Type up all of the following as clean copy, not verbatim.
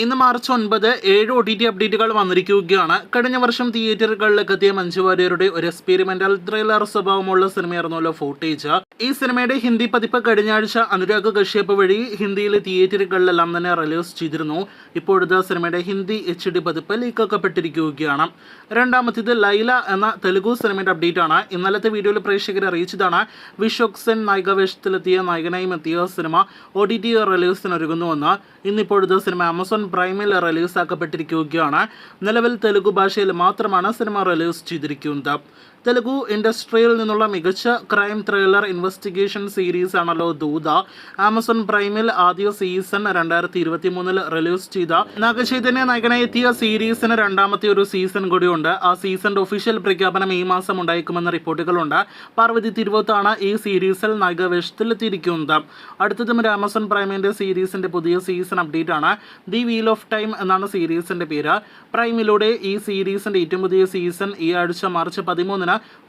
ഇന്ന് March 9 7 OTT അപ്ഡേറ്റുകൾ വന്നിരിക്കുകയാണ്. കഴിഞ്ഞ വർഷം തിയേറ്ററുകളിലേക്ക് എത്തിയ മഞ്ജു വാര്യരുടെ ഒരു എക്സ്പെരിമെന്റൽ ത്രില്ലർ സ്വഭാവമുള്ള സിനിമയായിരുന്നല്ലോ ഫൂട്ടേജ്. ഈ സിനിമയുടെ ഹിന്ദി പതിപ്പ് കഴിഞ്ഞ ആഴ്ച അനുരാഗ് കശ്യപ് വഴി ഹിന്ദിയിലെ തിയേറ്ററുകളിലെല്ലാം തന്നെ റിലീസ് ചെയ്തിരുന്നു. ഇപ്പോഴത്തെ സിനിമയുടെ ഹിന്ദി HD പതിപ്പ് ലീക്കാക്കപ്പെട്ടിരിക്കുകയാണ്. രണ്ടാമത്തേത് ലൈല എന്ന തെലുഗു സിനിമയുടെ അപ്ഡേറ്റ് ആണ്. ഇന്നലത്തെ വീഡിയോയിൽ പ്രേക്ഷകരെ അറിയിച്ചതാണ് വിശ്വക് സെൻ നായിക വേഷത്തിലെത്തിയ നായകനായും എത്തിയ സിനിമ OTT റിലീസിനൊരുങ്ങുന്നുവെന്ന്. ഇന്നിപ്പോഴത്തെ സിനിമ ആമസോൺ പ്രൈമിൽ റിലീസാക്കപ്പെട്ടിരിക്കുകയാണ്. നിലവിൽ തെലുഗു ഭാഷയിൽ മാത്രമാണ് സിനിമ റിലീസ് ചെയ്തിരിക്കുന്നത്. തെലുഗു ഇൻഡസ്ട്രിയിൽ നിന്നുള്ള മികച്ച ക്രൈം ത്രില്ലർ ഇൻവെസ്റ്റിഗേഷൻ സീരീസ് ആണല്ലോ ദൂത. ആമസോൺ പ്രൈമിൽ ആദ്യ സീസൺ 2023 റിലീസ് ചെയ്ത നാഗചൈതന്യ നായകനായി എത്തിയ സീരീസിന് രണ്ടാമത്തെ ഒരു സീസൺ കൂടിയുണ്ട്. ആ സീസണിന്റെ ഒഫീഷ്യൽ പ്രഖ്യാപനം ഈ മാസം ഉണ്ടായേക്കുമെന്ന റിപ്പോർട്ടുകളുണ്ട്. പാർവതി തിരുവോത്താണ് ഈ സീരീസിൽ നായിക വേഷത്തിലെത്തിയിരിക്കുന്നത്. അടുത്തതും ഒരു ആമസോൺ പ്രൈമിന്റെ സീരീസിന്റെ പുതിയ സീസൺ അപ്ഡേറ്റ് ആണ്. ദി വീൽ ഓഫ് ടൈം എന്നാണ് സീരീസിന്റെ പേര്. പ്രൈമിലൂടെ ഈ സീരീസിന്റെ ഏറ്റവും പുതിയ സീസൺ ഈ ആഴ്ച മാർച്ച് 13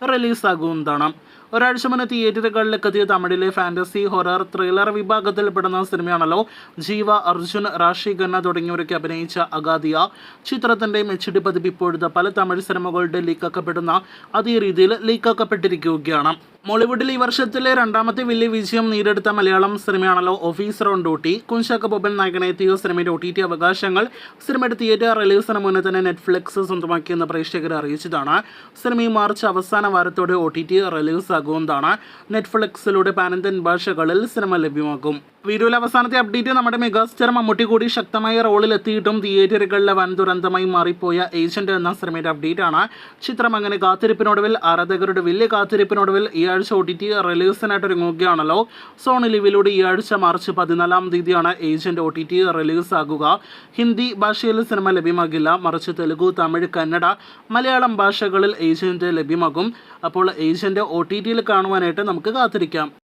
റിലീസാകുന്നതാണ്. ഒരാഴ്ച മുന്നേ തിയേറ്ററുകളിലേക്ക് എത്തിയ തമിഴിലെ ഫാന്റസി ഹൊറർ ത്രില്ലർ വിഭാഗത്തിൽപ്പെടുന്ന സിനിമയാണല്ലോ ജീവ, അർജുൻ, റാഷി ഖന്ന തുടങ്ങിയവരൊക്കെ അഭിനയിച്ച അഗാദിയ. ചിത്രത്തിന്റെ HD പതിപ്പ് ഇപ്പോഴത്തെ പല തമിഴ് സിനിമകളുടെ ലീക്കാക്കപ്പെടുന്ന അതേ രീതിയിൽ ലീക്കാക്കപ്പെട്ടിരിക്കുകയാണ്. മോളിവുഡിൽ ഈ വർഷത്തിലെ രണ്ടാമത്തെ വലിയ വിജയം നേടിയെടുത്ത മലയാളം സിനിമയാണല്ലോ officer on duty. Kunchacko Boban നായകനെത്തിയ സിനിമയുടെ OTT അവകാശങ്ങൾ സിനിമയുടെ തിയേറ്റർ റിലീസിന് മുന്നേ തന്നെ നെറ്റ്ഫ്ലിക്സ് സ്വന്തമാക്കിയെന്ന് പ്രേക്ഷകരെ അറിയിച്ചതാണ്. സിനിമ ഈ മാർച്ച് അവസാന വാരത്തോടെ OTT റിലീസാകുന്നതാണ്. നെറ്റ്ഫ്ലിക്സിലൂടെ പാൻ-ഇന്ത്യൻ ഭാഷകളിൽ സിനിമ ലഭ്യമാക്കും. വീഡിയോയിലെ അവസാനത്തെ അപ്ഡേറ്റ് നമ്മുടെ മെഗാസ്റ്റാർ മമ്മൂട്ടി കൂടി ശക്തമായ റോളിൽ എത്തിയിട്ടും തിയേറ്ററുകളിലെ വൻ ദുരന്തമായി മാറിപ്പോയ ഏജന്റ് എന്ന സിനിമയുടെ അപ്ഡേറ്റ് ആണ്. ചിത്രം അങ്ങനെ കാത്തിരിപ്പിനൊടുവിൽ, ആരാധകരുടെ വലിയ കാത്തിരിപ്പിനൊടുവിൽ ഈ ആഴ്ച OTT റിലീസിനായിട്ട് ഒരുങ്ങുകയാണല്ലോ. സോണി ലിവിലൂടെ ഈ ആഴ്ച മാർച്ച് 14 തീയതിയാണ് ഏജന്റ് OTT റിലീസാകുക. ഹിന്ദി ഭാഷയിൽ സിനിമ ലഭ്യമാകില്ല, മറിച്ച് തെലുഗു, തമിഴ്, കന്നഡ, മലയാളം ഭാഷകളിൽ ഏജന്റ് ലഭ്യമാകും. അപ്പോൾ ഏജന്റ് OTT കാണുവാനായിട്ട് നമുക്ക് കാത്തിരിക്കാം.